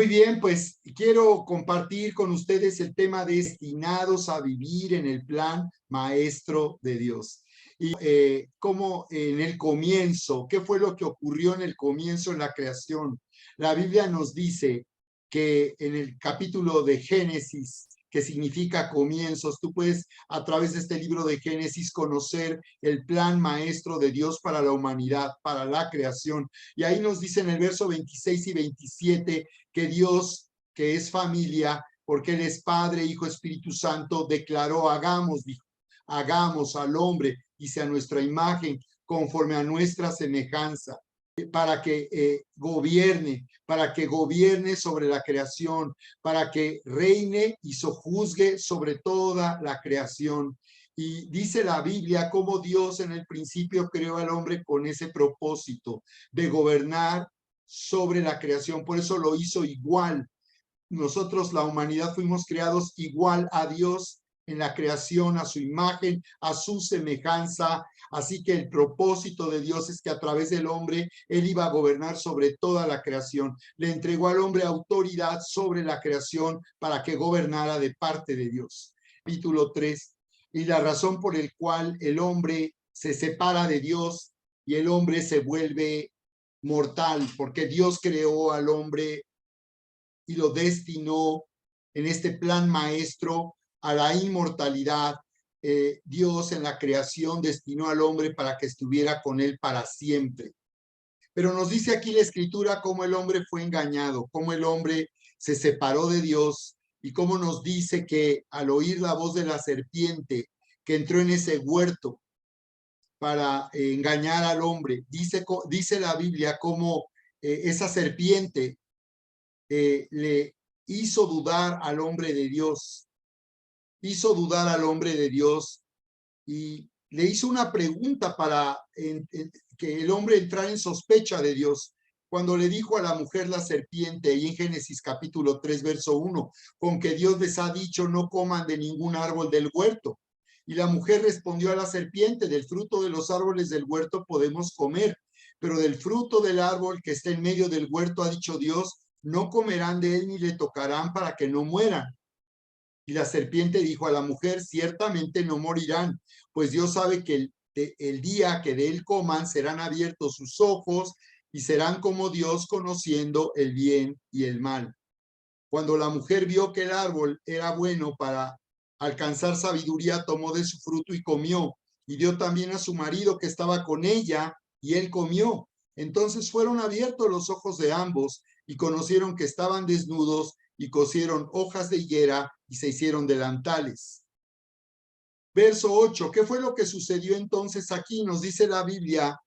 Muy bien, pues quiero compartir con ustedes el tema de destinados a vivir en el plan maestro de Dios. Y cómo en el comienzo, ¿qué fue lo que ocurrió en el comienzo en la creación? La Biblia nos dice que en el capítulo de Génesis, que significa comienzos, tú puedes a través de este libro de Génesis conocer el plan maestro de Dios para la humanidad, para la creación. Y ahí nos dice en el verso 26 y 27 que Dios, que es familia, porque Él es Padre, Hijo, Espíritu Santo, declaró, hagamos, dijo, hagamos al hombre, dice, a nuestra imagen, conforme a nuestra semejanza, para que gobierne sobre la creación, para que reine y sojuzgue sobre toda la creación. Y dice la Biblia cómo Dios en el principio creó al hombre con ese propósito de gobernar sobre la creación. Por eso lo hizo igual. Nosotros, la humanidad, fuimos creados igual a Dios en la creación, a su imagen, a su semejanza. Así que el propósito de Dios es que a través del hombre, Él iba a gobernar sobre toda la creación. Le entregó al hombre autoridad sobre la creación para que gobernara de parte de Dios. Capítulo 3. Y la razón por la cual el hombre se separa de Dios y el hombre se vuelve mortal, porque Dios creó al hombre y lo destinó en este plan maestro a la inmortalidad. Dios en la creación destinó al hombre para que estuviera con él para siempre. Pero nos dice aquí la Escritura cómo el hombre fue engañado, cómo el hombre se separó de Dios y cómo nos dice que al oír la voz de la serpiente que entró en ese huerto para engañar al hombre, dice la Biblia cómo esa serpiente le hizo dudar al hombre de Dios, hizo dudar al hombre de Dios y le hizo una pregunta para que el hombre entrara en sospecha de Dios. Cuando le dijo a la mujer la serpiente, y en Génesis capítulo 3, verso 1, con que Dios les ha dicho no coman de ningún árbol del huerto. Y la mujer respondió a la serpiente, del fruto de los árboles del huerto podemos comer, pero del fruto del árbol que está en medio del huerto ha dicho Dios, no comerán de él ni le tocarán para que no mueran. Y la serpiente dijo a la mujer, ciertamente no morirán, pues Dios sabe que el día que de él coman serán abiertos sus ojos y serán como Dios conociendo el bien y el mal. Cuando la mujer vio que el árbol era bueno para alcanzar sabiduría, tomó de su fruto y comió, y dio también a su marido que estaba con ella, y él comió. Entonces fueron abiertos los ojos de ambos y conocieron que estaban desnudos y cosieron hojas de higuera y se hicieron delantales. Verso 8, ¿qué fue lo que sucedió entonces aquí? Nos dice la Biblia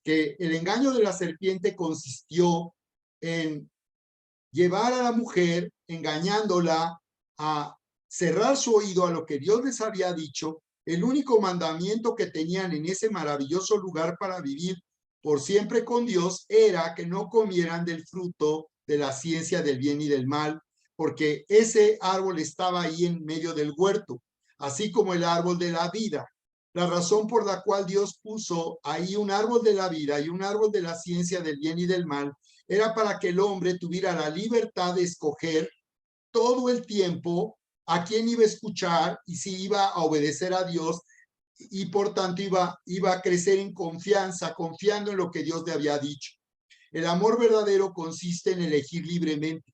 que el engaño de la serpiente consistió en llevar a la mujer, engañándola a cerrar su oído a lo que Dios les había dicho, el único mandamiento que tenían en ese maravilloso lugar para vivir por siempre con Dios era que no comieran del fruto de la ciencia del bien y del mal, porque ese árbol estaba ahí en medio del huerto, así como el árbol de la vida. La razón por la cual Dios puso ahí un árbol de la vida y un árbol de la ciencia del bien y del mal era para que el hombre tuviera la libertad de escoger todo el tiempo a quién iba a escuchar y si iba a obedecer a Dios y por tanto iba a crecer en confianza, confiando en lo que Dios le había dicho. El amor verdadero consiste en elegir libremente.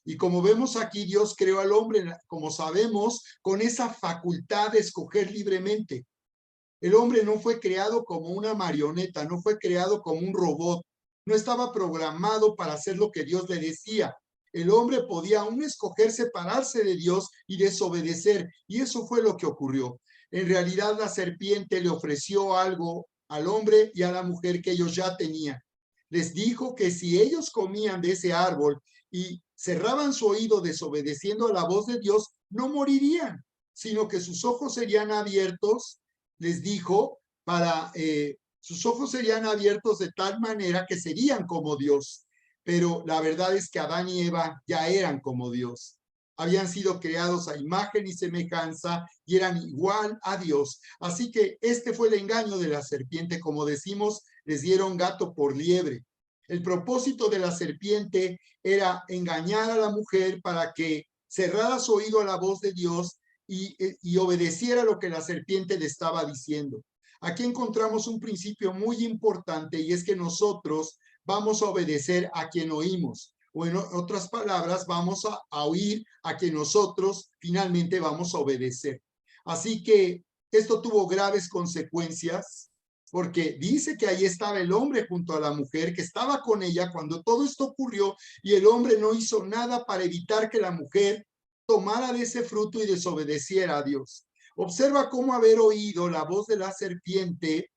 Y como vemos aquí, Dios creó al hombre, como sabemos, con esa facultad de escoger libremente. El hombre no fue creado como una marioneta, no fue creado como un robot, no estaba programado para hacer lo que Dios le decía. El hombre podía aún escoger separarse de Dios y desobedecer, y eso fue lo que ocurrió. En realidad, la serpiente le ofreció algo al hombre y a la mujer que ellos ya tenían. Les dijo que si ellos comían de ese árbol y cerraban su oído desobedeciendo a la voz de Dios, no morirían, sino que sus ojos serían abiertos, les dijo, sus ojos serían abiertos de tal manera que serían como Dios. Pero la verdad es que Adán y Eva ya eran como Dios. Habían sido creados a imagen y semejanza y eran igual a Dios. Así que este fue el engaño de la serpiente. Como decimos, les dieron gato por liebre. El propósito de la serpiente era engañar a la mujer para que cerrara su oído a la voz de Dios y obedeciera lo que la serpiente le estaba diciendo. Aquí encontramos un principio muy importante y es que nosotros vamos a obedecer a quien oímos. O en otras palabras, vamos a oír a quien nosotros finalmente vamos a obedecer. Así que esto tuvo graves consecuencias porque dice que ahí estaba el hombre junto a la mujer, que estaba con ella cuando todo esto ocurrió y el hombre no hizo nada para evitar que la mujer tomara de ese fruto y desobedeciera a Dios. Observa cómo haber oído la voz de la serpiente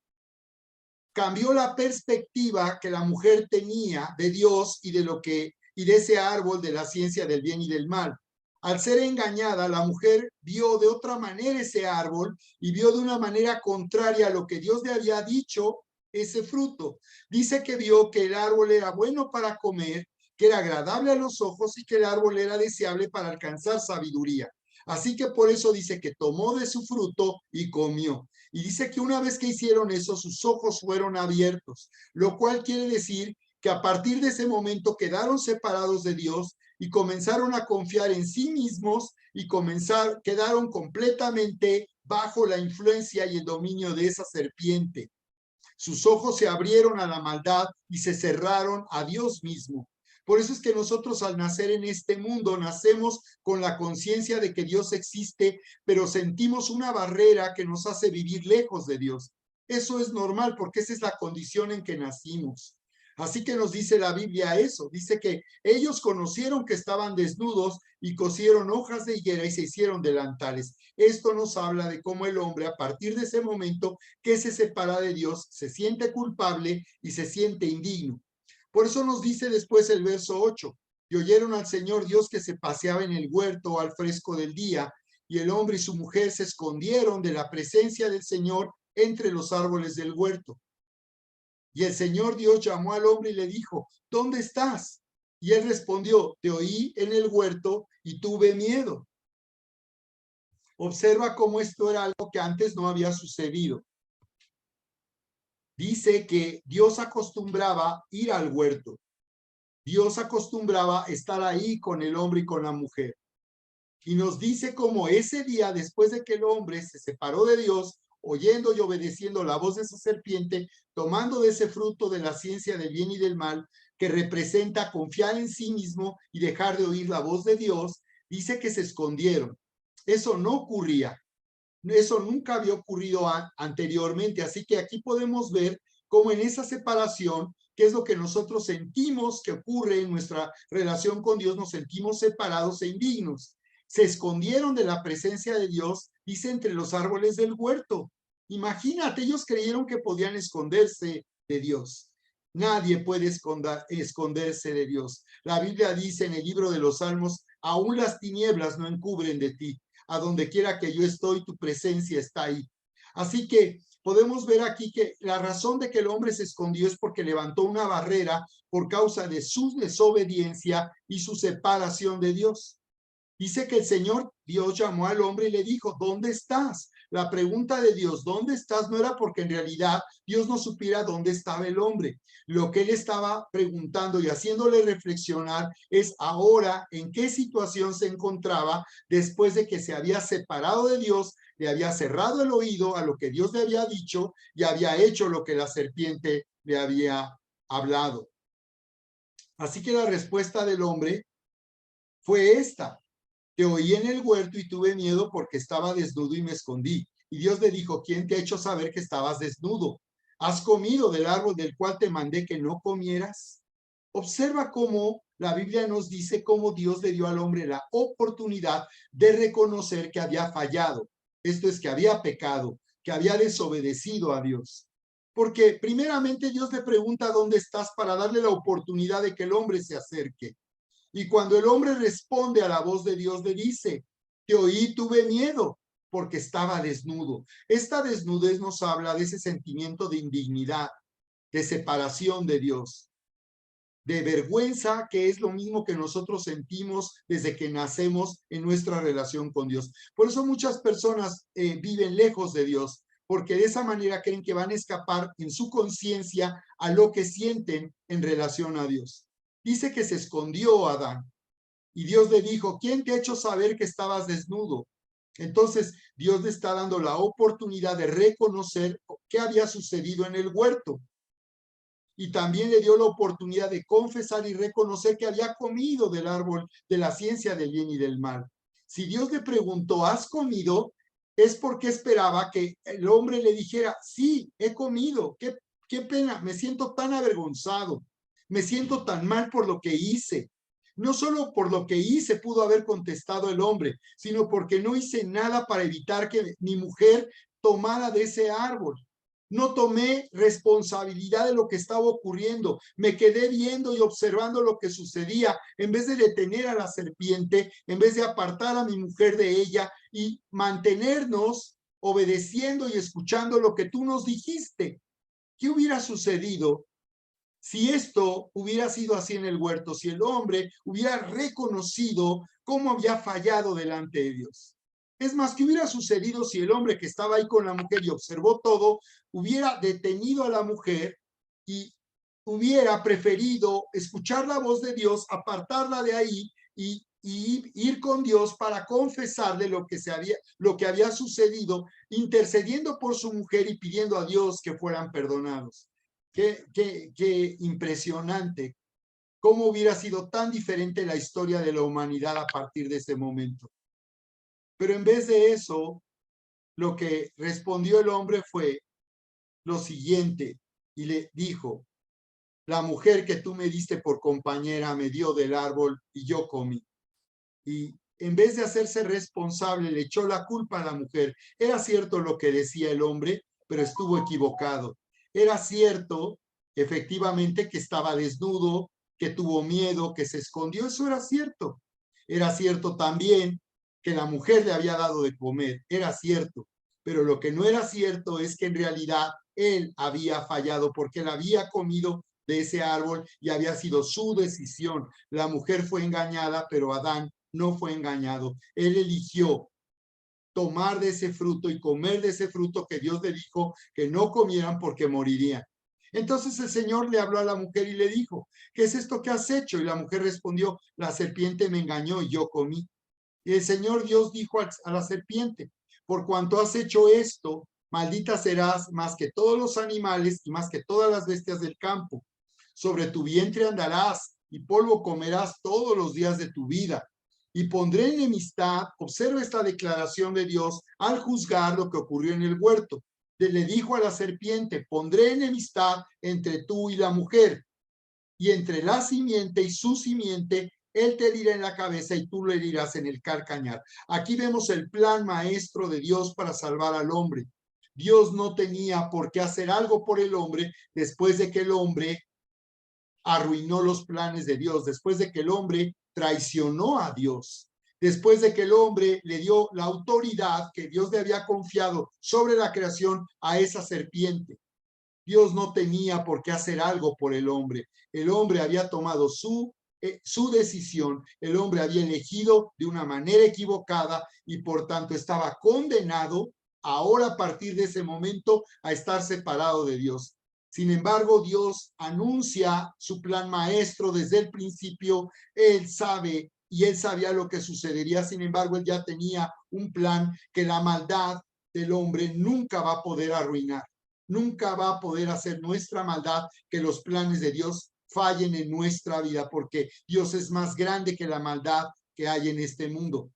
cambió la perspectiva que la mujer tenía de Dios y de ese árbol de la ciencia del bien y del mal. Al ser engañada, la mujer vio de otra manera ese árbol y vio de una manera contraria a lo que Dios le había dicho ese fruto. Dice que vio que el árbol era bueno para comer, que era agradable a los ojos y que el árbol era deseable para alcanzar sabiduría. Así que por eso dice que tomó de su fruto y comió. Y dice que una vez que hicieron eso, sus ojos fueron abiertos, lo cual quiere decir que a partir de ese momento quedaron separados de Dios y comenzaron a confiar en sí mismos y quedaron completamente bajo la influencia y el dominio de esa serpiente. Sus ojos se abrieron a la maldad y se cerraron a Dios mismo. Por eso es que nosotros al nacer en este mundo nacemos con la conciencia de que Dios existe, pero sentimos una barrera que nos hace vivir lejos de Dios. Eso es normal porque esa es la condición en que nacimos. Así que nos dice la Biblia eso, dice que ellos conocieron que estaban desnudos y cosieron hojas de higuera y se hicieron delantales. Esto nos habla de cómo el hombre a partir de ese momento que se separa de Dios se siente culpable y se siente indigno. Por eso nos dice después el verso 8, y oyeron al Señor Dios que se paseaba en el huerto al fresco del día, y el hombre y su mujer se escondieron de la presencia del Señor entre los árboles del huerto. Y el Señor Dios llamó al hombre y le dijo, ¿dónde estás? Y él respondió, te oí en el huerto y tuve miedo. Observa cómo esto era algo que antes no había sucedido. Dice que Dios acostumbraba ir al huerto. Dios acostumbraba estar ahí con el hombre y con la mujer. Y nos dice cómo ese día, después de que el hombre se separó de Dios, oyendo y obedeciendo la voz de esa serpiente, tomando de ese fruto de la ciencia del bien y del mal, que representa confiar en sí mismo y dejar de oír la voz de Dios, dice que se escondieron. Eso no ocurría. Eso nunca había ocurrido anteriormente. Así que aquí podemos ver cómo en esa separación, que es lo que nosotros sentimos que ocurre en nuestra relación con Dios, nos sentimos separados e indignos. Se escondieron de la presencia de Dios, dice, entre los árboles del huerto. Imagínate, ellos creyeron que podían esconderse de Dios. Nadie puede esconderse de Dios. La Biblia dice en el libro de los Salmos, aún las tinieblas no encubren de ti. A donde quiera que yo estoy, tu presencia está ahí. Así que podemos ver aquí que la razón de que el hombre se escondió es porque levantó una barrera por causa de su desobediencia y su separación de Dios. Dice que el Señor Dios llamó al hombre y le dijo, ¿dónde estás? La pregunta de Dios, ¿dónde estás? No era porque en realidad Dios no supiera dónde estaba el hombre. Lo que él estaba preguntando y haciéndole reflexionar es ahora en qué situación se encontraba después de que se había separado de Dios, le había cerrado el oído a lo que Dios le había dicho y había hecho lo que la serpiente le había hablado. Así que la respuesta del hombre fue esta. Te oí en el huerto y tuve miedo porque estaba desnudo y me escondí. Y Dios le dijo, ¿quién te ha hecho saber que estabas desnudo? ¿Has comido del árbol del cual te mandé que no comieras? Observa cómo la Biblia nos dice cómo Dios le dio al hombre la oportunidad de reconocer que había fallado. Esto es que había pecado, que había desobedecido a Dios. Porque primeramente Dios le pregunta dónde estás para darle la oportunidad de que el hombre se acerque. Y cuando el hombre responde a la voz de Dios, le dice, te oí, tuve miedo, porque estaba desnudo. Esta desnudez nos habla de ese sentimiento de indignidad, de separación de Dios, de vergüenza, que es lo mismo que nosotros sentimos desde que nacemos en nuestra relación con Dios. Por eso muchas personas viven lejos de Dios, porque de esa manera creen que van a escapar en su conciencia a lo que sienten en relación a Dios. Dice que se escondió Adán y Dios le dijo, ¿quién te ha hecho saber que estabas desnudo? Entonces Dios le está dando la oportunidad de reconocer qué había sucedido en el huerto. Y también le dio la oportunidad de confesar y reconocer que había comido del árbol de la ciencia del bien y del mal. Si Dios le preguntó, ¿has comido? Es porque esperaba que el hombre le dijera, sí, he comido, qué pena, me siento tan avergonzado, me siento tan mal por lo que hice. No solo por lo que hice pudo haber contestado el hombre, sino porque no hice nada para evitar que mi mujer tomara de ese árbol. No tomé responsabilidad de lo que estaba ocurriendo. Me quedé viendo y observando lo que sucedía en vez de detener a la serpiente, en vez de apartar a mi mujer de ella y mantenernos obedeciendo y escuchando lo que tú nos dijiste. ¿Qué hubiera sucedido si esto hubiera sido así en el huerto? Si el hombre hubiera reconocido cómo había fallado delante de Dios. Es más, ¿qué hubiera sucedido si el hombre que estaba ahí con la mujer y observó todo, hubiera detenido a la mujer y hubiera preferido escuchar la voz de Dios, apartarla de ahí y ir con Dios para confesarle lo que había sucedido, intercediendo por su mujer y pidiendo a Dios que fueran perdonados? Qué impresionante. ¿Cómo hubiera sido tan diferente la historia de la humanidad a partir de ese momento? Pero en vez de eso, lo que respondió el hombre fue lo siguiente, y le dijo, la mujer que tú me diste por compañera me dio del árbol y yo comí. Y en vez de hacerse responsable, le echó la culpa a la mujer. Era cierto lo que decía el hombre, pero estuvo equivocado. Era cierto, efectivamente, que estaba desnudo, que tuvo miedo, que se escondió. Eso era cierto. Era cierto también que la mujer le había dado de comer. Era cierto. Pero lo que no era cierto es que en realidad él había fallado porque él había comido de ese árbol y había sido su decisión. La mujer fue engañada, pero Adán no fue engañado. Él eligió tomar de ese fruto y comer de ese fruto que Dios le dijo que no comieran porque morirían. Entonces el Señor le habló a la mujer y le dijo, ¿qué es esto que has hecho? Y la mujer respondió, la serpiente me engañó y yo comí. Y el Señor Dios dijo a la serpiente, por cuanto has hecho esto, maldita serás más que todos los animales y más que todas las bestias del campo. Sobre tu vientre andarás y polvo comerás todos los días de tu vida. Y pondré enemistad, observa esta declaración de Dios al juzgar lo que ocurrió en el huerto. Le dijo a la serpiente, pondré enemistad entre tú y la mujer, y entre la simiente y su simiente, él te herirá en la cabeza y tú lo herirás en el calcañar. Aquí vemos el plan maestro de Dios para salvar al hombre. Dios no tenía por qué hacer algo por el hombre después de que el hombre arruinó los planes de Dios, después de que el hombre traicionó a Dios, después de que el hombre le dio la autoridad que Dios le había confiado sobre la creación a esa serpiente. Dios no tenía por qué hacer algo por el hombre. El hombre había tomado su decisión, el hombre había elegido de una manera equivocada y por tanto estaba condenado ahora a partir de ese momento a estar separado de Dios. Sin embargo, Dios anuncia su plan maestro desde el principio. Él sabe y él sabía lo que sucedería. Sin embargo, él ya tenía un plan que la maldad del hombre nunca va a poder arruinar. Nunca va a poder hacer nuestra maldad que los planes de Dios fallen en nuestra vida, porque Dios es más grande que la maldad que hay en este mundo.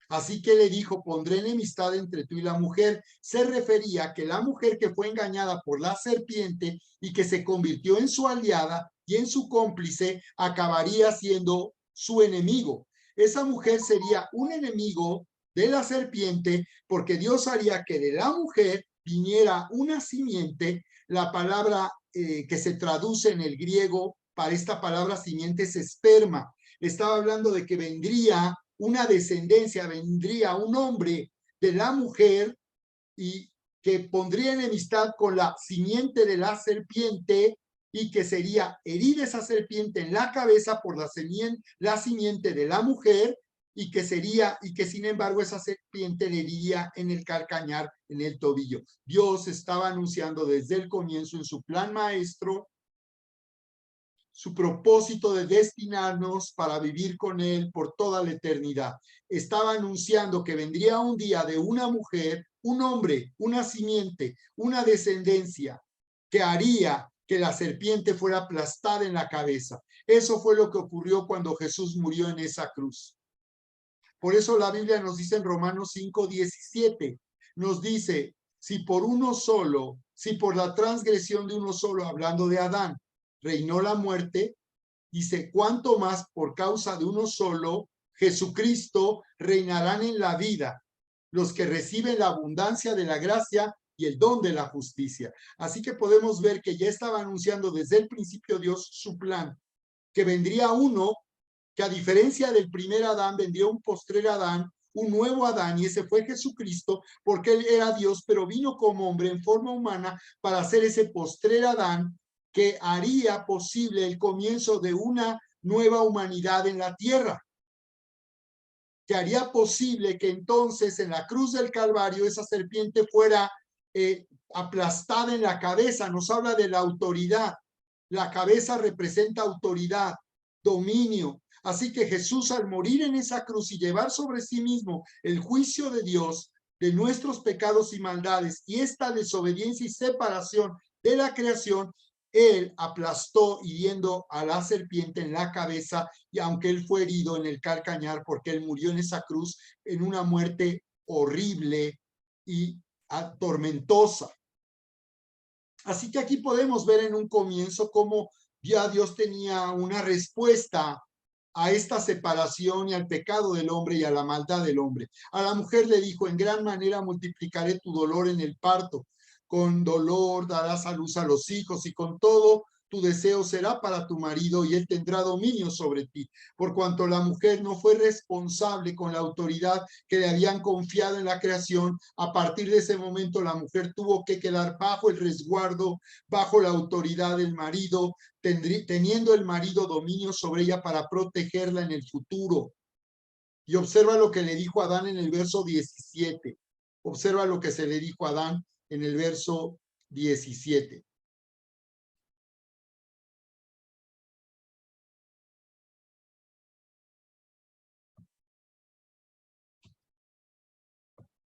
Así que le dijo, pondré enemistad entre tú y la mujer. Se refería a que la mujer que fue engañada por la serpiente y que se convirtió en su aliada y en su cómplice, acabaría siendo su enemigo. Esa mujer sería un enemigo de la serpiente porque Dios haría que de la mujer viniera una simiente. La palabra que se traduce en el griego para esta palabra simiente es esperma. Estaba hablando de que vendría una descendencia, vendría un hombre de la mujer y que pondría enemistad con la simiente de la serpiente y que sería herida esa serpiente en la cabeza por la simiente de la mujer y que sin embargo esa serpiente le hería en el calcañar, en el tobillo. Dios estaba anunciando desde el comienzo en su plan maestro su propósito de destinarnos para vivir con Él por toda la eternidad. Estaba anunciando que vendría un día de una mujer, un hombre, una simiente, una descendencia que haría que la serpiente fuera aplastada en la cabeza. Eso fue lo que ocurrió cuando Jesús murió en esa cruz. Por eso la Biblia nos dice en Romanos 5:17, nos dice, si por uno solo, si por la transgresión de uno solo, hablando de Adán, reinó la muerte, dice, cuánto más por causa de uno solo, Jesucristo, reinarán en la vida los que reciben la abundancia de la gracia y el don de la justicia. Así que podemos ver que ya estaba anunciando desde el principio Dios su plan, que vendría uno que a diferencia del primer Adán, vendría un postrer Adán, un nuevo Adán, y ese fue Jesucristo, porque él era Dios, pero vino como hombre en forma humana para hacer ese postrer Adán que haría posible el comienzo de una nueva humanidad en la tierra, que haría posible que entonces en la cruz del Calvario esa serpiente fuera aplastada en la cabeza. Nos habla de la autoridad. La cabeza representa autoridad, dominio. Así que Jesús, al morir en esa cruz y llevar sobre sí mismo el juicio de Dios de nuestros pecados y maldades y esta desobediencia y separación de la creación, él aplastó hiriendo a la serpiente en la cabeza, y aunque él fue herido en el calcañar porque él murió en esa cruz en una muerte horrible y tormentosa. Así que aquí podemos ver en un comienzo cómo ya Dios tenía una respuesta a esta separación y al pecado del hombre y a la maldad del hombre. A la mujer le dijo, en gran manera multiplicaré tu dolor en el parto. Con dolor darás a luz a los hijos y con todo tu deseo será para tu marido y él tendrá dominio sobre ti. Por cuanto la mujer no fue responsable con la autoridad que le habían confiado en la creación, a partir de ese momento la mujer tuvo que quedar bajo el resguardo, bajo la autoridad del marido, teniendo el marido dominio sobre ella para protegerla en el futuro. Y observa lo que le dijo Adán en el verso 17. Observa lo que se le dijo a Adán en el verso 17.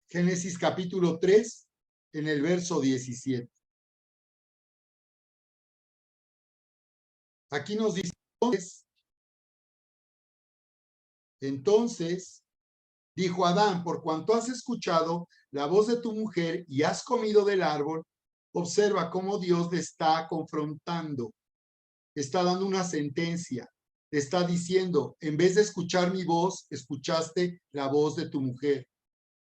Génesis capítulo 3, en el verso 17. Aquí nos dice, entonces dijo Adán, por cuanto has escuchado la voz de tu mujer y has comido del árbol, observa cómo Dios le está confrontando, está dando una sentencia, le está diciendo, en vez de escuchar mi voz, escuchaste la voz de tu mujer.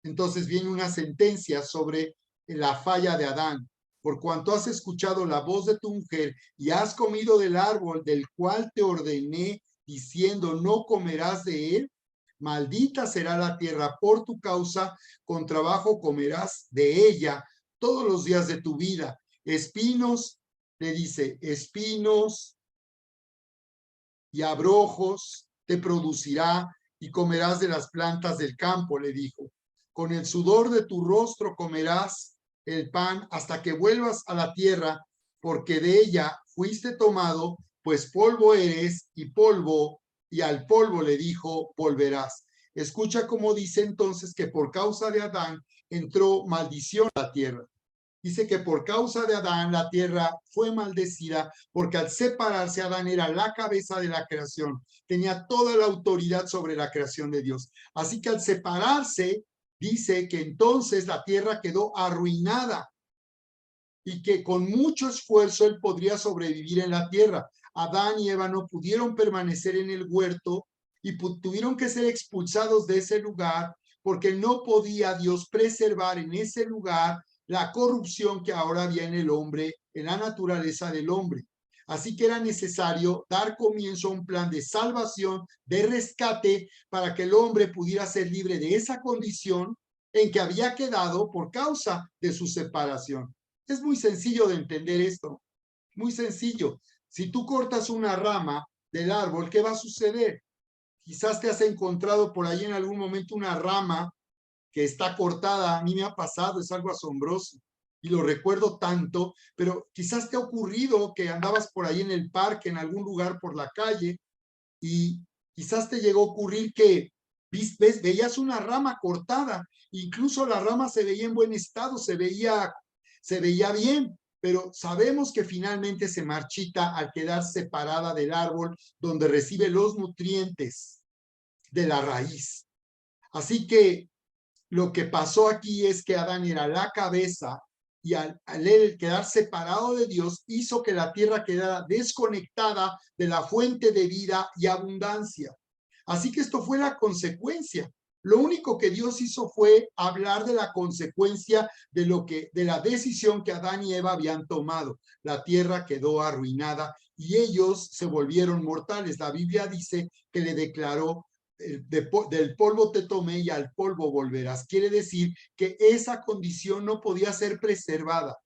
Entonces viene una sentencia sobre la falla de Adán. Por cuanto has escuchado la voz de tu mujer y has comido del árbol del cual te ordené, diciendo, no comerás de él, maldita será la tierra por tu causa, con trabajo comerás de ella todos los días de tu vida. Espinos, le dice, espinos y abrojos te producirá y comerás de las plantas del campo, le dijo. Con el sudor de tu rostro comerás el pan hasta que vuelvas a la tierra, porque de ella fuiste tomado, pues polvo eres y al polvo le dijo, volverás. Escucha cómo dice entonces que por causa de Adán entró maldición a la tierra. Dice que por causa de Adán la tierra fue maldecida porque al separarse Adán era la cabeza de la creación, tenía toda la autoridad sobre la creación de Dios. Así que al separarse, dice que entonces la tierra quedó arruinada y que con mucho esfuerzo él podría sobrevivir en la tierra. Adán y Eva no pudieron permanecer en el huerto y tuvieron que ser expulsados de ese lugar porque no podía Dios preservar en ese lugar la corrupción que ahora había en el hombre, en la naturaleza del hombre. Así que era necesario dar comienzo a un plan de salvación, de rescate, para que el hombre pudiera ser libre de esa condición en que había quedado por causa de su separación. Es muy sencillo de entender esto, muy sencillo. Si tú cortas una rama del árbol, ¿qué va a suceder? Quizás te has encontrado por ahí en algún momento una rama que está cortada. A mí me ha pasado, es algo asombroso y lo recuerdo tanto, pero quizás te ha ocurrido que andabas por ahí en el parque, en algún lugar por la calle, y quizás te llegó a ocurrir que veías una rama cortada, incluso la rama se veía en buen estado, se veía bien, pero sabemos que finalmente se marchita al quedar separada del árbol donde recibe los nutrientes de la raíz. Así que lo que pasó aquí es que Adán era la cabeza y al él quedar separado de Dios hizo que la tierra quedara desconectada de la fuente de vida y abundancia. Así que esto fue la consecuencia. Lo único que Dios hizo fue hablar de la consecuencia de la decisión que Adán y Eva habían tomado. La tierra quedó arruinada y ellos se volvieron mortales. La Biblia dice que le declaró: del polvo te tomé y al polvo volverás. Quiere decir que esa condición no podía ser preservada.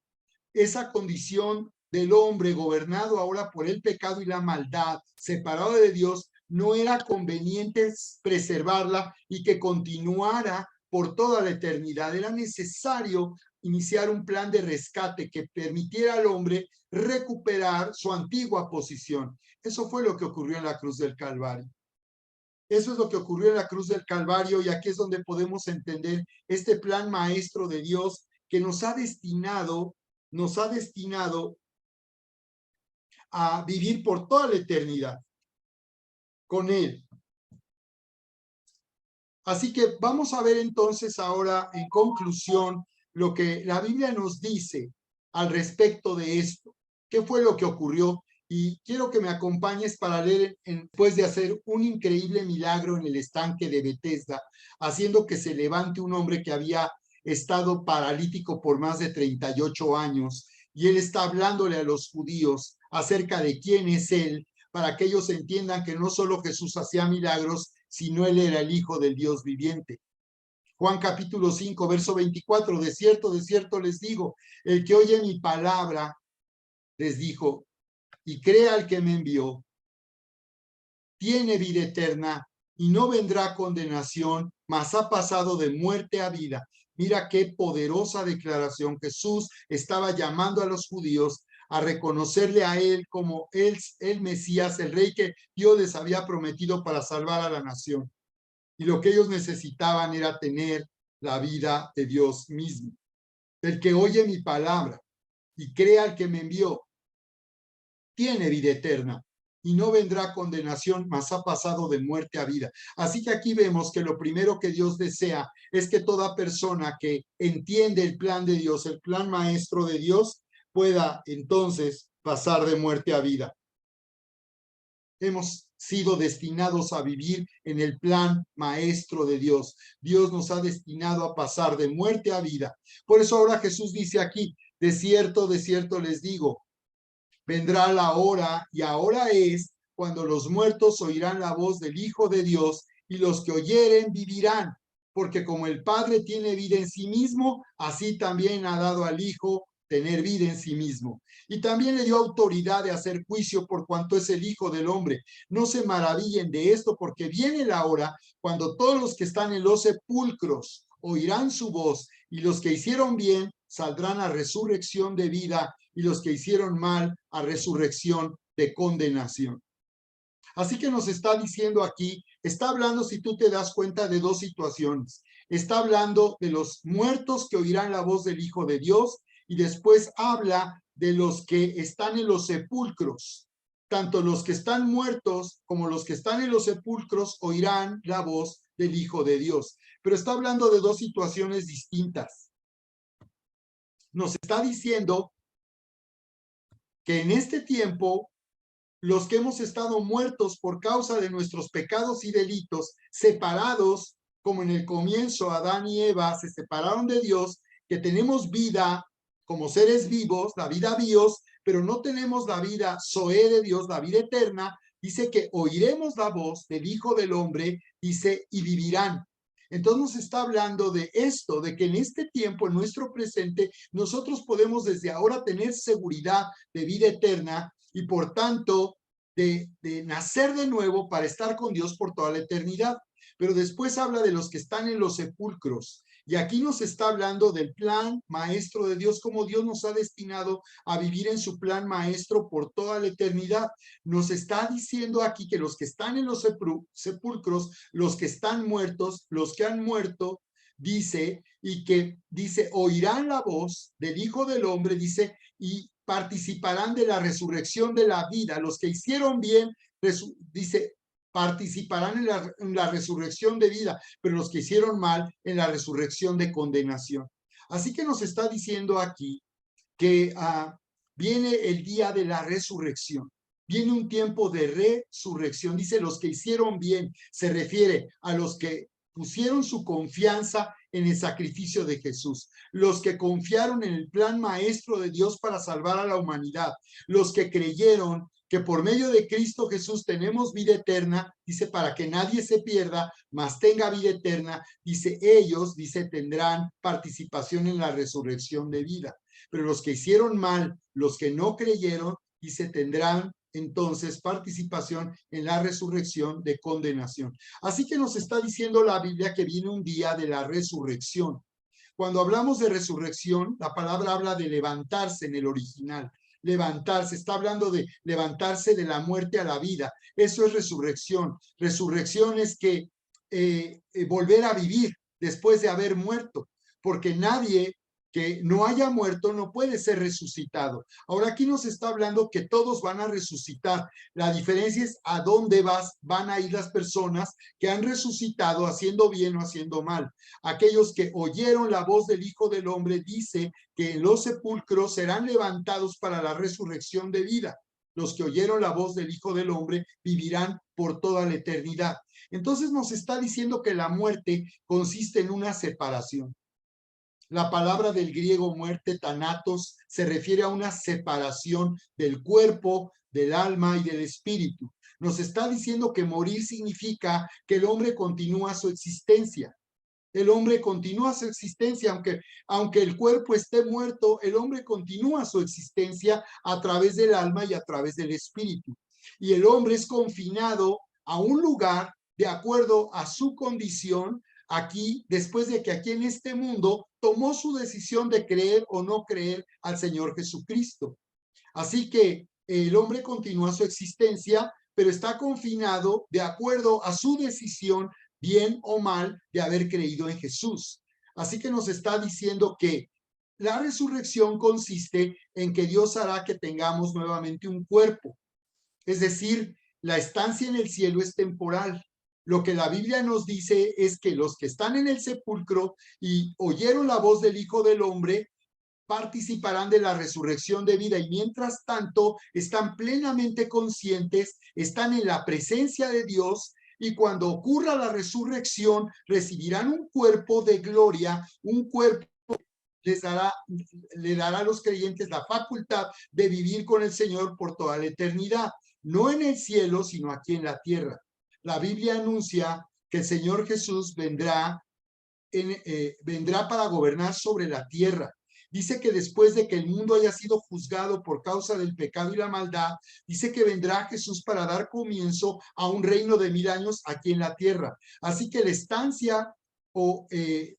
Esa condición del hombre gobernado ahora por el pecado y la maldad, separado de Dios, no era conveniente preservarla y que continuara por toda la eternidad. Era necesario iniciar un plan de rescate que permitiera al hombre recuperar su antigua posición. Eso fue lo que ocurrió en la cruz del Calvario. Eso es lo que ocurrió en la cruz del Calvario, y aquí es donde podemos entender este plan maestro de Dios que nos ha destinado a vivir por toda la eternidad con Él. Así que vamos a ver entonces ahora, en conclusión, lo que la Biblia nos dice al respecto de esto. ¿Qué fue lo que ocurrió? Y quiero que me acompañes para leer después de hacer un increíble milagro en el estanque de Betesda, haciendo que se levante un hombre que había estado paralítico por más de 38 años, y él está hablándole a los judíos acerca de quién es él, para que ellos entiendan que no solo Jesús hacía milagros, sino él era el Hijo del Dios viviente. Juan capítulo 5, verso 24, de cierto les digo, el que oye mi palabra, les dijo, y crea al que me envió, tiene vida eterna y no vendrá condenación, mas ha pasado de muerte a vida. Mira qué poderosa declaración. Jesús estaba llamando a los judíos a reconocerle a él como el Mesías, el rey que Dios les había prometido para salvar a la nación. Y lo que ellos necesitaban era tener la vida de Dios mismo. El que oye mi palabra y crea al que me envió, tiene vida eterna y no vendrá condenación, mas ha pasado de muerte a vida. Así que aquí vemos que lo primero que Dios desea es que toda persona que entiende el plan de Dios, el plan maestro de Dios, pueda entonces pasar de muerte a vida. Hemos sido destinados a vivir en el plan maestro de Dios. Dios nos ha destinado a pasar de muerte a vida. Por eso ahora Jesús dice aquí, de cierto les digo, vendrá la hora, y ahora es, cuando los muertos oirán la voz del Hijo de Dios, y los que oyeren vivirán, porque como el Padre tiene vida en sí mismo, así también ha dado al Hijo tener vida en sí mismo. Y también le dio autoridad de hacer juicio por cuanto es el Hijo del Hombre. No se maravillen de esto, porque viene la hora cuando todos los que están en los sepulcros oirán su voz, y los que hicieron bien saldrán a resurrección de vida, y los que hicieron mal a resurrección de condenación. Así que nos está diciendo aquí, está hablando, si tú te das cuenta, de dos situaciones. Está hablando de los muertos que oirán la voz del Hijo de Dios, y después habla de los que están en los sepulcros. Tanto los que están muertos como los que están en los sepulcros oirán la voz del Hijo de Dios. Pero está hablando de dos situaciones distintas. Nos está diciendo que en este tiempo, los que hemos estado muertos por causa de nuestros pecados y delitos, separados, como en el comienzo Adán y Eva se separaron de Dios, que tenemos vida como seres vivos, la vida bios, pero no tenemos la vida zoe de Dios, la vida eterna, dice que oiremos la voz del Hijo del Hombre, dice, y vivirán. Entonces nos está hablando de esto, de que en este tiempo, en nuestro presente, nosotros podemos desde ahora tener seguridad de vida eterna, y por tanto de nacer de nuevo para estar con Dios por toda la eternidad. Pero después habla de los que están en los sepulcros. Y aquí nos está hablando del plan maestro de Dios, cómo Dios nos ha destinado a vivir en su plan maestro por toda la eternidad. Nos está diciendo aquí que los que están en los sepulcros, los que están muertos, los que han muerto, dice, y que dice, oirán la voz del Hijo del Hombre, dice, y participarán de la resurrección de la vida. Los que hicieron bien, dice, participarán en la resurrección de vida, pero los que hicieron mal en la resurrección de condenación. Así que nos está diciendo aquí que viene el día de la resurrección. Viene un tiempo de resurrección. Dice los que hicieron bien, se refiere a los que pusieron su confianza en el sacrificio de Jesús, los que confiaron en el plan maestro de Dios para salvar a la humanidad, los que creyeron que por medio de Cristo Jesús tenemos vida eterna, dice, para que nadie se pierda, mas tenga vida eterna, dice, ellos, dice, tendrán participación en la resurrección de vida. Pero los que hicieron mal, los que no creyeron, dice, tendrán entonces participación en la resurrección de condenación. Así que nos está diciendo la Biblia que viene un día de la resurrección. Cuando hablamos de resurrección, la palabra habla de levantarse en el original. Levantarse, está hablando de levantarse de la muerte a la vida. Eso es resurrección. Resurrección es que volver a vivir después de haber muerto, porque nadie que no haya muerto no puede ser resucitado. Ahora aquí nos está hablando que todos van a resucitar. La diferencia es a dónde van a ir las personas que han resucitado haciendo bien o haciendo mal. Aquellos que oyeron la voz del Hijo del Hombre dice que en los sepulcros serán levantados para la resurrección de vida. Los que oyeron la voz del Hijo del Hombre vivirán por toda la eternidad. Entonces nos está diciendo que la muerte consiste en una separación. La palabra del griego muerte, thanatos, se refiere a una separación del cuerpo, del alma y del espíritu. Nos está diciendo que morir significa que el hombre continúa su existencia. El hombre continúa su existencia, aunque el cuerpo esté muerto, el hombre continúa su existencia a través del alma y a través del espíritu. Y el hombre es confinado a un lugar de acuerdo a su condición aquí, después de que aquí en este mundo tomó su decisión de creer o no creer al Señor Jesucristo. Así que el hombre continúa su existencia, pero está confinado de acuerdo a su decisión, bien o mal, de haber creído en Jesús. Así que nos está diciendo que la resurrección consiste en que Dios hará que tengamos nuevamente un cuerpo. Es decir, la estancia en el cielo es temporal. Lo que la Biblia nos dice es que los que están en el sepulcro y oyeron la voz del Hijo del Hombre participarán de la resurrección de vida y mientras tanto están plenamente conscientes, están en la presencia de Dios y cuando ocurra la resurrección recibirán un cuerpo de gloria, un cuerpo le dará a los creyentes la facultad de vivir con el Señor por toda la eternidad, no en el cielo, sino aquí en la tierra. La Biblia anuncia que el Señor Jesús vendrá para gobernar sobre la tierra. Dice que después de que el mundo haya sido juzgado por causa del pecado y la maldad, dice que vendrá Jesús para dar comienzo a un reino de 1000 años aquí en la tierra. Así que la estancia o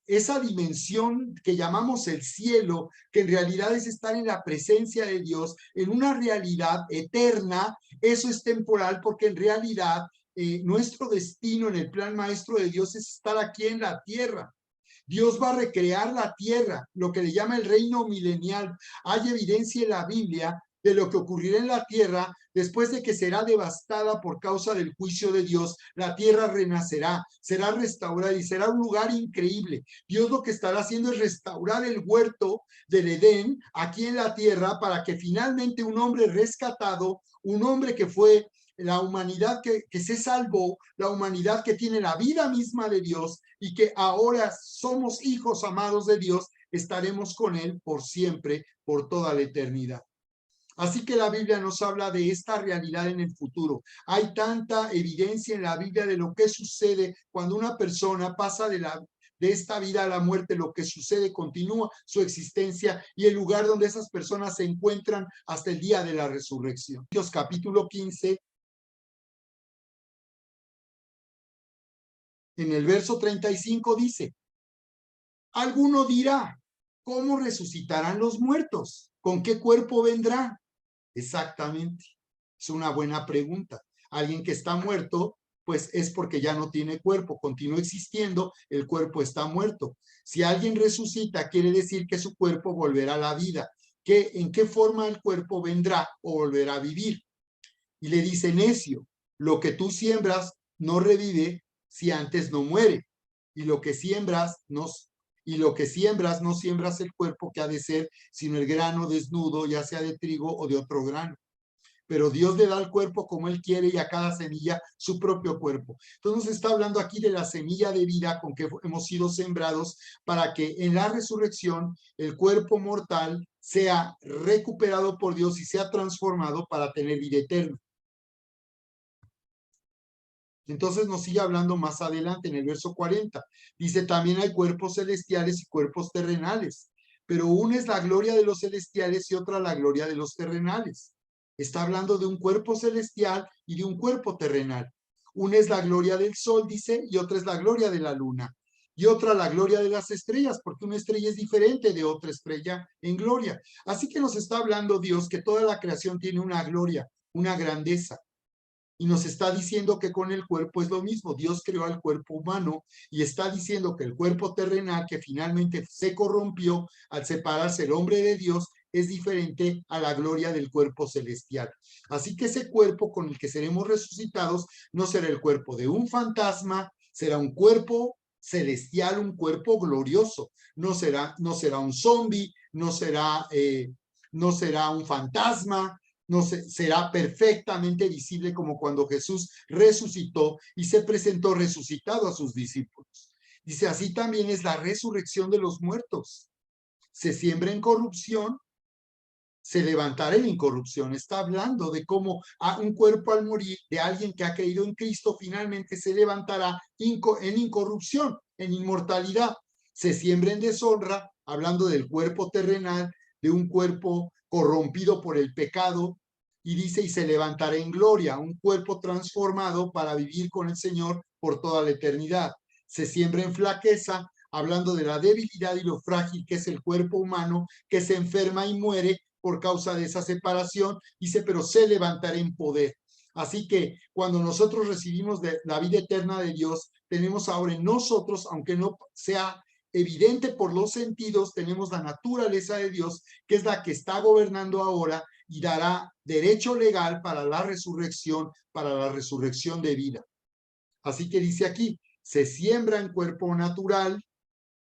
esa dimensión que llamamos el cielo, que en realidad es estar en la presencia de Dios, en una realidad eterna, eso es temporal porque en realidad nuestro destino en el plan maestro de Dios es estar aquí en la tierra. Dios va a recrear la tierra, lo que le llama el reino milenial. Hay evidencia en la Biblia de lo que ocurrirá en la tierra después de que será devastada por causa del juicio de Dios. La tierra renacerá, será restaurada y será un lugar increíble. Dios lo que estará haciendo es restaurar el huerto del Edén aquí en la tierra para que finalmente un hombre rescatado, un hombre que fue la humanidad que se salvó, la humanidad que tiene la vida misma de Dios y que ahora somos hijos amados de Dios, estaremos con Él por siempre, por toda la eternidad. Así que la Biblia nos habla de esta realidad en el futuro. Hay tanta evidencia en la Biblia de lo que sucede cuando una persona pasa de esta vida a la muerte, lo que sucede, continúa su existencia y el lugar donde esas personas se encuentran hasta el día de la resurrección. Dios capítulo 15 En el verso 35 dice, alguno dirá, ¿cómo resucitarán los muertos? ¿Con qué cuerpo vendrán? Exactamente. Es una buena pregunta. Alguien que está muerto, pues es porque ya no tiene cuerpo, continúa existiendo, el cuerpo está muerto. Si alguien resucita, quiere decir que su cuerpo volverá a la vida. ¿En qué forma el cuerpo vendrá o volverá a vivir? Y le dice, necio, lo que tú siembras no revive si antes no muere. Y lo que siembras no siembras el cuerpo que ha de ser, sino el grano desnudo, ya sea de trigo o de otro grano. Pero Dios le da el cuerpo como Él quiere y a cada semilla su propio cuerpo. Entonces nos está hablando aquí de la semilla de vida con que hemos sido sembrados para que en la resurrección el cuerpo mortal sea recuperado por Dios y sea transformado para tener vida eterna. Entonces nos sigue hablando más adelante en el verso 40. Dice, también hay cuerpos celestiales y cuerpos terrenales, pero una es la gloria de los celestiales y otra la gloria de los terrenales. Está hablando de un cuerpo celestial y de un cuerpo terrenal. Una es la gloria del sol, dice, y otra es la gloria de la luna. Y otra la gloria de las estrellas, porque una estrella es diferente de otra estrella en gloria. Así que nos está hablando Dios que toda la creación tiene una gloria, una grandeza. Y nos está diciendo que con el cuerpo es lo mismo. Dios creó al cuerpo humano y está diciendo que el cuerpo terrenal, que finalmente se corrompió al separarse el hombre de Dios, es diferente a la gloria del cuerpo celestial. Así que ese cuerpo con el que seremos resucitados no será el cuerpo de un fantasma, será un cuerpo celestial, un cuerpo glorioso. No será un zombie, no será un fantasma, no será perfectamente visible como cuando Jesús resucitó y se presentó resucitado a sus discípulos. Dice, así también es la resurrección de los muertos. Se siembra en corrupción, se levantará en incorrupción. Está hablando de cómo un cuerpo al morir de alguien que ha creído en Cristo finalmente se levantará en incorrupción, en inmortalidad. Se siembra en deshonra, hablando del cuerpo terrenal, de un cuerpo corrompido por el pecado, y dice, y se levantará en gloria, un cuerpo transformado para vivir con el Señor por toda la eternidad. Se siembra en flaqueza, hablando de la debilidad y lo frágil que es el cuerpo humano, que se enferma y muere por causa de esa separación. Dice, pero se levantará en poder. Así que cuando nosotros recibimos la vida eterna de Dios, tenemos ahora en nosotros, aunque no sea evidente por los sentidos, tenemos la naturaleza de Dios, que es la que está gobernando ahora y dará derecho legal para la resurrección de vida. Así que dice aquí, se siembra en cuerpo natural,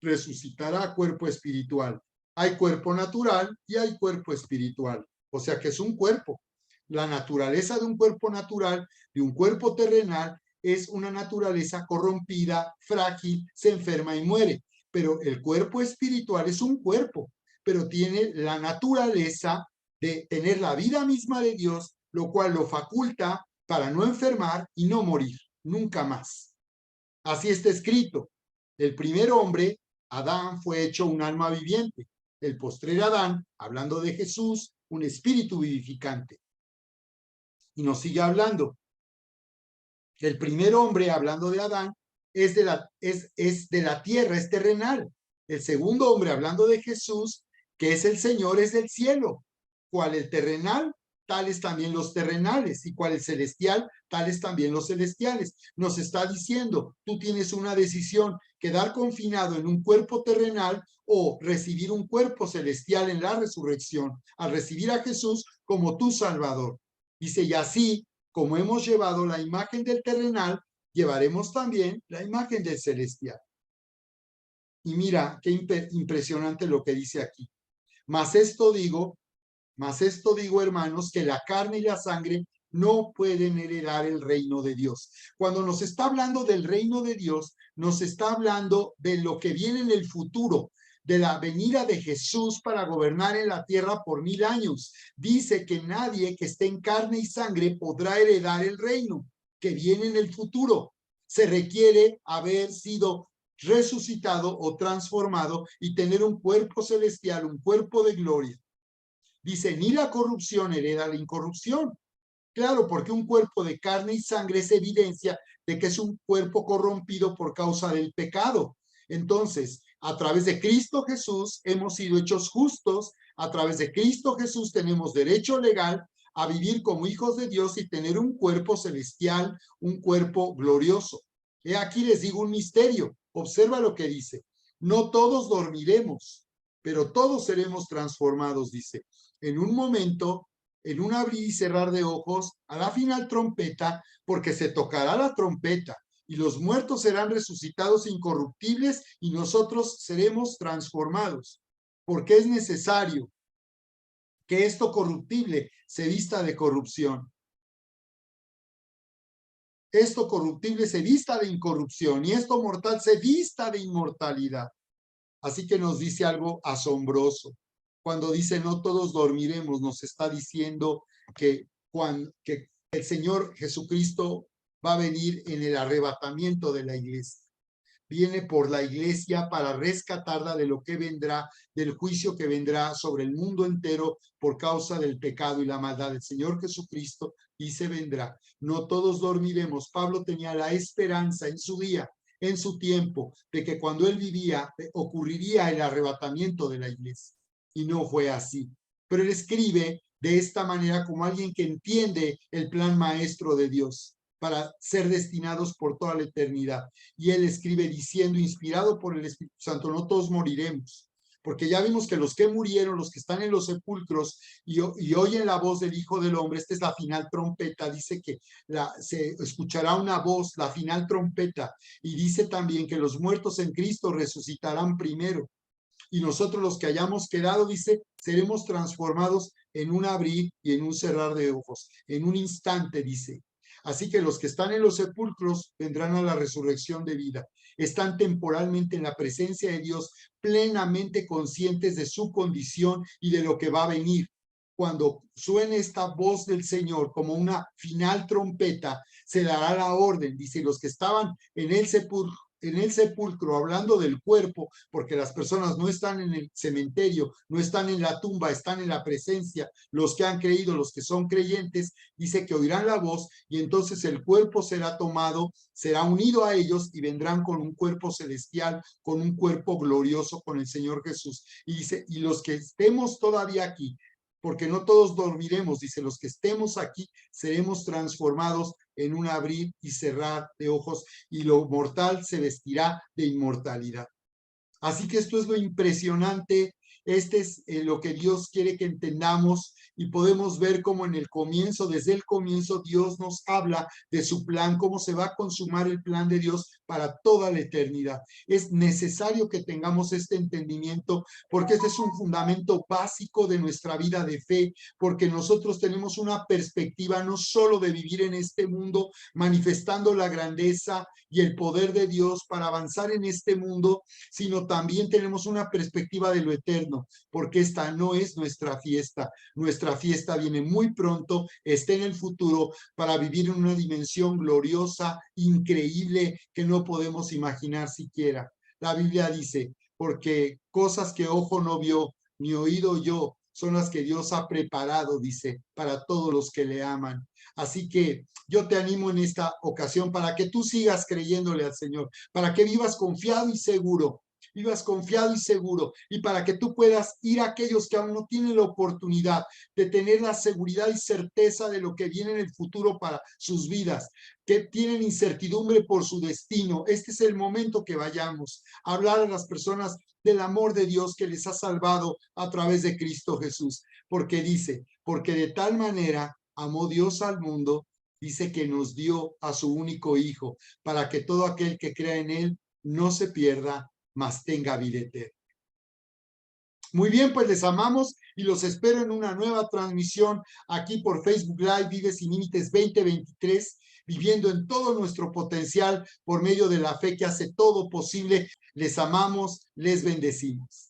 resucitará cuerpo espiritual. Hay cuerpo natural y hay cuerpo espiritual. O sea que es un cuerpo. La naturaleza de un cuerpo natural, de un cuerpo terrenal, es una naturaleza corrompida, frágil, se enferma y muere. Pero el cuerpo espiritual es un cuerpo, pero tiene la naturaleza de tener la vida misma de Dios, lo cual lo faculta para no enfermar y no morir, nunca más. Así está escrito. El primer hombre, Adán, fue hecho un alma viviente. El postrer Adán, hablando de Jesús, un espíritu vivificante. Y nos sigue hablando. El primer hombre, hablando de Adán, es de la tierra, es terrenal. El segundo hombre, hablando de Jesús, que es el Señor, es del cielo. ¿Cuál el terrenal? Tales también los terrenales, y cuál el celestial, tales también los celestiales. Nos está diciendo, tú tienes una decisión, quedar confinado en un cuerpo terrenal o recibir un cuerpo celestial en la resurrección, al recibir a Jesús como tu Salvador. Dice, y así como hemos llevado la imagen del terrenal, llevaremos también la imagen del celestial. Y mira, qué impresionante lo que dice aquí. Mas esto digo, hermanos, que la carne y la sangre no pueden heredar el reino de Dios. Cuando nos está hablando del reino de Dios, nos está hablando de lo que viene en el futuro, de la venida de Jesús para gobernar en la tierra por 1000 años. Dice que nadie que esté en carne y sangre podrá heredar el reino que viene en el futuro. Se requiere haber sido resucitado o transformado y tener un cuerpo celestial, un cuerpo de gloria. Dice, ni la corrupción hereda la incorrupción. Claro, porque un cuerpo de carne y sangre es evidencia de que es un cuerpo corrompido por causa del pecado. Entonces, a través de Cristo Jesús hemos sido hechos justos, a través de Cristo Jesús tenemos derecho legal a vivir como hijos de Dios y tener un cuerpo celestial, un cuerpo glorioso. He aquí les digo un misterio. Observa lo que dice. No todos dormiremos, pero todos seremos transformados, dice. En un momento, en un abrir y cerrar de ojos, a la final trompeta, porque se tocará la trompeta y los muertos serán resucitados incorruptibles y nosotros seremos transformados, porque es necesario que esto corruptible se vista de corrupción. Esto corruptible se vista de incorrupción y esto mortal se vista de inmortalidad. Así que nos dice algo asombroso. Cuando dice no todos dormiremos, nos está diciendo que el Señor Jesucristo va a venir en el arrebatamiento de la iglesia. Viene por la iglesia para rescatarla de lo que vendrá, del juicio que vendrá sobre el mundo entero por causa del pecado y la maldad. El Señor Jesucristo dice vendrá. No todos dormiremos. Pablo tenía la esperanza en su día, en su tiempo, de que cuando él vivía ocurriría el arrebatamiento de la iglesia. Y no fue así. Pero él escribe de esta manera como alguien que entiende el plan maestro de Dios para ser destinados por toda la eternidad. Y él escribe diciendo, inspirado por el Espíritu Santo, no todos moriremos, porque ya vimos que los que murieron, los que están en los sepulcros y oyen la voz del Hijo del Hombre, esta es la final trompeta, dice que se escuchará una voz, la final trompeta, y dice también que los muertos en Cristo resucitarán primero, y nosotros los que hayamos quedado, dice, seremos transformados en un abrir y en un cerrar de ojos, en un instante, dice. Así que los que están en los sepulcros vendrán a la resurrección de vida. Están temporalmente en la presencia de Dios, plenamente conscientes de su condición y de lo que va a venir. Cuando suene esta voz del Señor como una final trompeta, se dará la orden, dice, los que estaban en el sepulcro, hablando del cuerpo, porque las personas no están en el cementerio, no están en la tumba, están en la presencia, los que han creído, los que son creyentes, dice que oirán la voz y entonces el cuerpo será tomado, será unido a ellos y vendrán con un cuerpo celestial, con un cuerpo glorioso con el Señor Jesús. Y dice, y los que estemos todavía aquí, porque no todos dormiremos, dice, los que estemos aquí seremos transformados en un abrir y cerrar de ojos y lo mortal se vestirá de inmortalidad. Así que esto es lo impresionante, este es lo que Dios quiere que entendamos y podemos ver cómo en el comienzo, desde el comienzo, Dios nos habla de su plan, cómo se va a consumar el plan de Dios para toda la eternidad. Es necesario que tengamos este entendimiento porque este es un fundamento básico de nuestra vida de fe, porque nosotros tenemos una perspectiva no solo de vivir en este mundo manifestando la grandeza y el poder de Dios para avanzar en este mundo, sino también tenemos una perspectiva de lo eterno, porque esta no es nuestra fiesta. Nuestra fiesta viene muy pronto, está en el futuro para vivir en una dimensión gloriosa, increíble, que no podemos imaginar siquiera. La Biblia dice, porque cosas que ojo no vio, ni oído oyó, son las que Dios ha preparado, dice, para todos los que le aman. Así que yo te animo en esta ocasión para que tú sigas creyéndole al Señor, para que vivas confiado y seguro, y para que tú puedas ir a aquellos que aún no tienen la oportunidad de tener la seguridad y certeza de lo que viene en el futuro para sus vidas, que tienen incertidumbre por su destino. Este es el momento que vayamos a hablar a las personas del amor de Dios que les ha salvado a través de Cristo Jesús, porque dice, porque de tal manera amó Dios al mundo, dice que nos dio a su único Hijo, para que todo aquel que crea en Él no se pierda, mas tenga vida eterna. Muy bien, pues les amamos y los espero en una nueva transmisión aquí por Facebook Live Vive Sin Límites 2023, viviendo en todo nuestro potencial por medio de la fe que hace todo posible. Les amamos, les bendecimos.